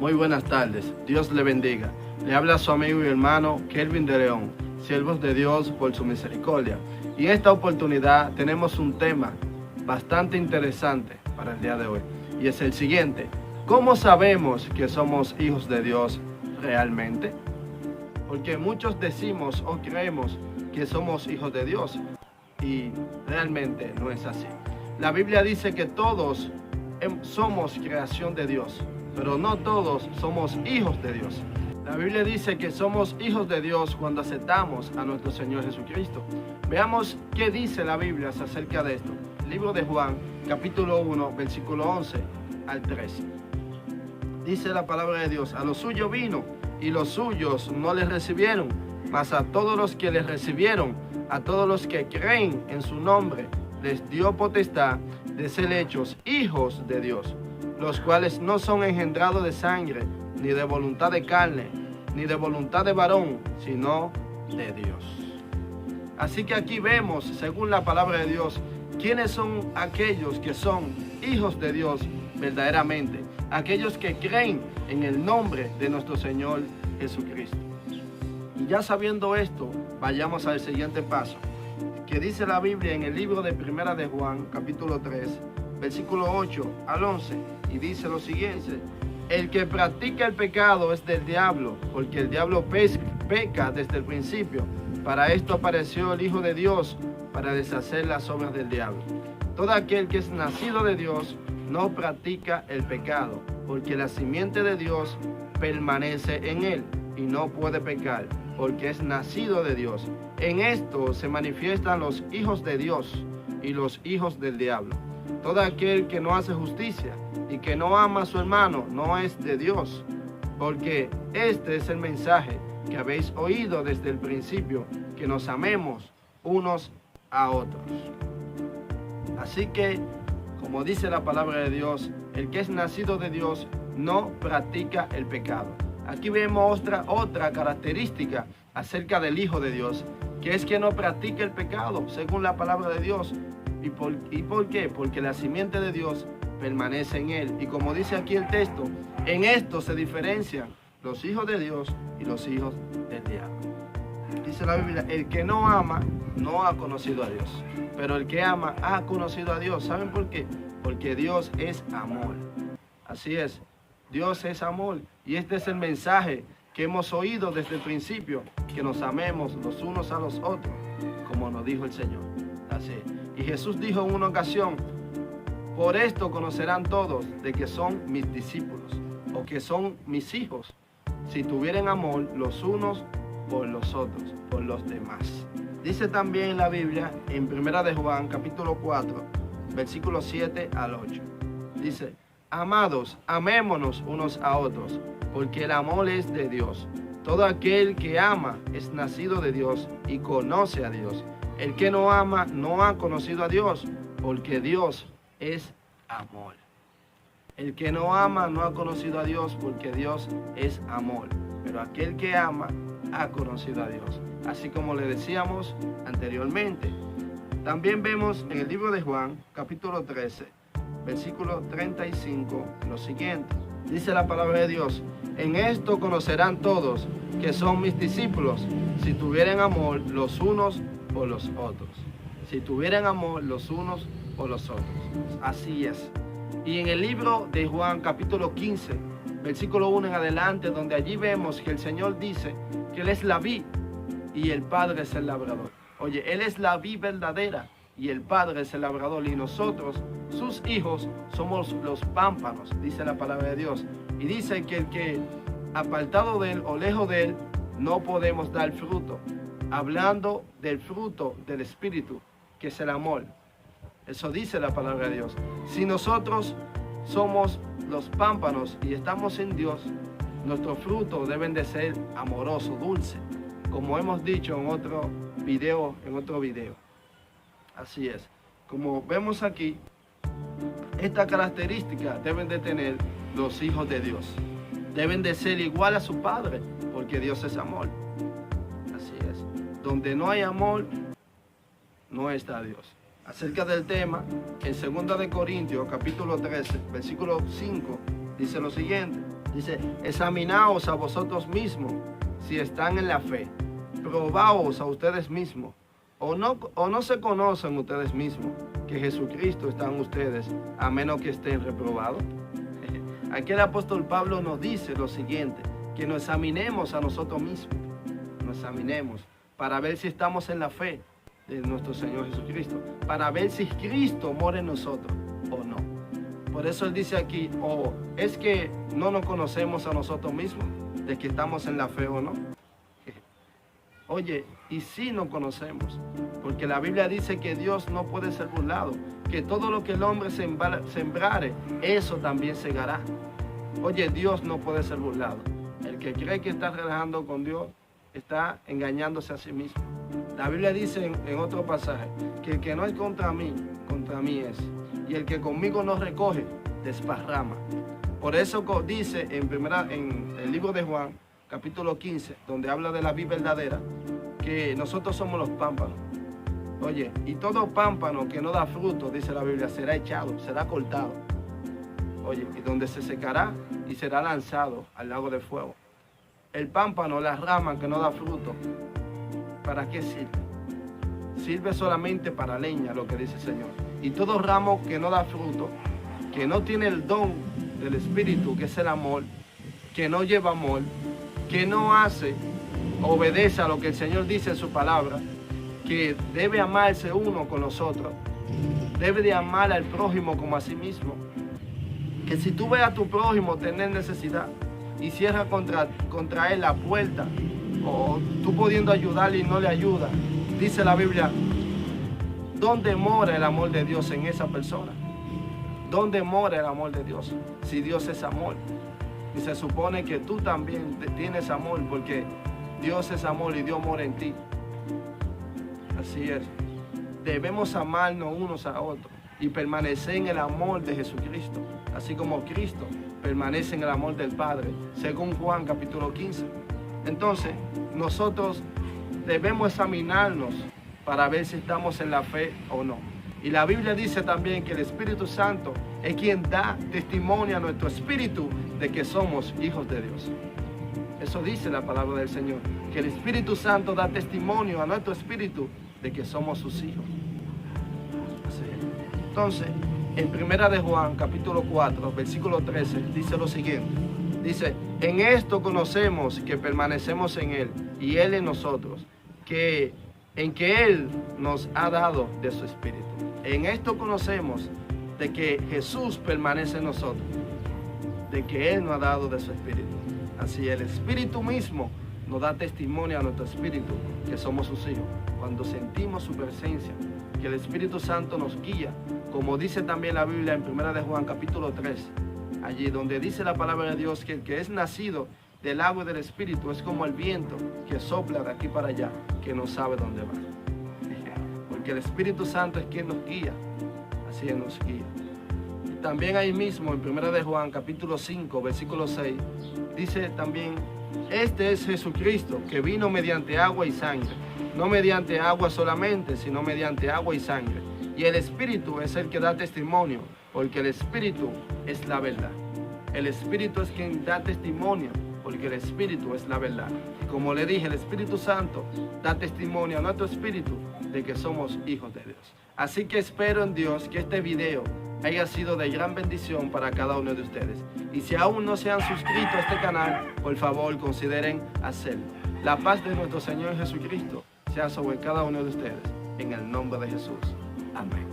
Muy buenas tardes, Dios le bendiga. Le habla su amigo y hermano Kelvin de León, siervos de Dios por su misericordia. Y en esta oportunidad tenemos un tema bastante interesante para el día de hoy. Y es el siguiente: ¿cómo sabemos que somos hijos de Dios realmente? Porque muchos decimos o creemos que somos hijos de Dios y realmente no es así. La Biblia dice que todos somos creación de Dios, pero no todos somos hijos de Dios. La Biblia dice que somos hijos de Dios cuando aceptamos a nuestro Señor Jesucristo. Veamos qué dice la Biblia acerca de esto. El libro de Juan, capítulo 1, versículo 11 al 13. Dice la palabra de Dios: a los suyos vino, y los suyos no les recibieron, mas a todos los que les recibieron, a todos los que creen en su nombre, les dio potestad de ser hechos hijos de Dios, los cuales no son engendrados de sangre, ni de voluntad de carne, ni de voluntad de varón, sino de Dios. Así que aquí vemos, según la palabra de Dios, quiénes son aquellos que son hijos de Dios verdaderamente, aquellos que creen en el nombre de nuestro Señor Jesucristo. Y ya sabiendo esto, vayamos al siguiente paso, que dice la Biblia en el libro de Primera de Juan, capítulo 3, versículo 8 al 11, y dice lo siguiente: el que practica el pecado es del diablo, porque el diablo peca desde el principio. Para esto apareció el Hijo de Dios, para deshacer las obras del diablo. Todo aquel que es nacido de Dios no practica el pecado, porque la simiente de Dios permanece en él, y no puede pecar, porque es nacido de Dios. En esto se manifiestan los hijos de Dios y los hijos del diablo. Todo aquel que no hace justicia y que no ama a su hermano no es de Dios, porque este es el mensaje que habéis oído desde el principio, que nos amemos unos a otros. Así que, como dice la palabra de Dios, el que es nacido de Dios no practica el pecado. Aquí vemos otra característica acerca del Hijo de Dios, que es que no practica el pecado, según la palabra de Dios. ¿Y por qué? Porque la simiente de Dios permanece en él. Y como dice aquí el texto, en esto se diferencian los hijos de Dios y los hijos del diablo. Dice la Biblia: el que no ama no ha conocido a Dios, pero el que ama ha conocido a Dios. ¿Saben por qué? Porque Dios es amor. Así es, Dios es amor. Y este es el mensaje que hemos oído desde el principio, que nos amemos los unos a los otros, como nos dijo el Señor. Así es. Y Jesús dijo en una ocasión: por esto conocerán todos de que son mis discípulos, o que son mis hijos, si tuvieren amor los unos por los otros, por los demás. Dice también la Biblia en Primera de Juan, capítulo 4, versículos 7 al 8. Dice: amados, amémonos unos a otros, porque el amor es de Dios. Todo aquel que ama es nacido de Dios y conoce a Dios. El que no ama no ha conocido a Dios, porque Dios es amor. El que no ama no ha conocido a Dios, porque Dios es amor. Pero aquel que ama ha conocido a Dios. Así como le decíamos anteriormente. También vemos en el libro de Juan, capítulo 13, versículo 35, lo siguiente. Dice la palabra de Dios: en esto conocerán todos que son mis discípulos, si tuvieren amor los unos por los otros. Si tuvieran amor los unos por los otros. Así es. Y en el libro de Juan, capítulo 15, versículo 1 en adelante, donde allí vemos que el Señor dice que Él es la vid y el Padre es el labrador. Oye, Él es la vid verdadera y el Padre es el labrador, y nosotros, sus hijos, somos los pámpanos, dice la palabra de Dios. Y dice que el que apartado de Él o lejos de Él no podemos dar fruto, hablando del fruto del Espíritu, que es el amor. Eso dice la palabra de Dios. Si nosotros somos los pámpanos y estamos en Dios, nuestros frutos deben de ser amorosos, dulces, como hemos dicho en otro video. Así es. Como vemos aquí, esta característica deben de tener los hijos de Dios. Deben de ser igual a su Padre, porque Dios es amor. Así es. Donde no hay amor, no está Dios. Acerca del tema, en 2 de Corintios, capítulo 13, versículo 5, dice lo siguiente: Dice, examinaos a vosotros mismos si están en la fe. Probaos a ustedes mismos. ¿O no se conocen ustedes mismos que Jesucristo está en ustedes, a menos que estén reprobados? Aquí el apóstol Pablo nos dice lo siguiente, que nos examinemos a nosotros mismos. Nos examinemos para ver si estamos en la fe de nuestro Señor Jesucristo, para ver si Cristo mora en nosotros o no. Por eso él dice aquí, es que no nos conocemos a nosotros mismos, de que estamos en la fe o no. Oye, y sí nos conocemos, porque la Biblia dice que Dios no puede ser burlado, que todo lo que el hombre sembrare, eso también segará. Oye, Dios no puede ser burlado. El que cree que está relajando con Dios, está engañándose a sí mismo. La Biblia dice en otro pasaje, que el que no es contra mí es. Y el que conmigo no recoge, desparrama. Por eso dice en el libro de Juan, capítulo 15, donde habla de la vid verdadera, que nosotros somos los pámpanos. Oye, y todo pámpano que no da fruto, dice la Biblia, será echado, será cortado. Oye, y donde se secará y será lanzado al lago de fuego. El pámpano, la rama que no da fruto, ¿para qué sirve? Sirve solamente para leña, lo que dice el Señor. Y todo ramo que no da fruto, que no tiene el don del Espíritu, que es el amor, que no lleva amor, que no obedece a lo que el Señor dice en su palabra, que debe amarse uno con los otros, debe de amar al prójimo como a sí mismo, que si tú ves a tu prójimo tener necesidad y cierras contra él la puerta, o tú pudiendo ayudarle y no le ayuda, dice la Biblia, ¿dónde mora el amor de Dios en esa persona? ¿Dónde mora el amor de Dios? Si Dios es amor. Y se supone que tú también tienes amor, porque Dios es amor y Dios mora en ti. Así es. Debemos amarnos unos a otros y permanecer en el amor de Jesucristo, así como Cristo permanece en el amor del Padre, según Juan capítulo 15. Entonces, nosotros debemos examinarnos para ver si estamos en la fe o no. Y la Biblia dice también que el Espíritu Santo es quien da testimonio a nuestro espíritu de que somos hijos de Dios. Eso dice la palabra del Señor, que el Espíritu Santo da testimonio a nuestro espíritu de que somos sus hijos. Así es. Entonces, en 1 de Juan, capítulo 4, versículo 13, dice lo siguiente. Dice, en esto conocemos que permanecemos en Él y Él en nosotros, en que Él nos ha dado de su Espíritu. En esto conocemos de que Jesús permanece en nosotros, de que Él nos ha dado de su Espíritu. Así el Espíritu mismo nos da testimonio a nuestro espíritu que somos sus hijos. Cuando sentimos su presencia, que el Espíritu Santo nos guía, como dice también la Biblia en 1 de Juan capítulo 3, allí donde dice la palabra de Dios que el que es nacido del agua y del Espíritu es como el viento que sopla de aquí para allá, que no sabe dónde va. Porque el Espíritu Santo es quien nos guía, así Él nos guía. Y también ahí mismo en 1 de Juan capítulo 5, versículo 6, dice también, este es Jesucristo que vino mediante agua y sangre, no mediante agua solamente, sino mediante agua y sangre. Y el Espíritu es el que da testimonio, porque el Espíritu es la verdad. El Espíritu es quien da testimonio, porque el Espíritu es la verdad. Y como le dije, el Espíritu Santo da testimonio a nuestro espíritu de que somos hijos de Dios. Así que espero en Dios que este video haya sido de gran bendición para cada uno de ustedes. Y si aún no se han suscrito a este canal, por favor consideren hacerlo. La paz de nuestro Señor Jesucristo sea sobre cada uno de ustedes. En el nombre de Jesús. Amén.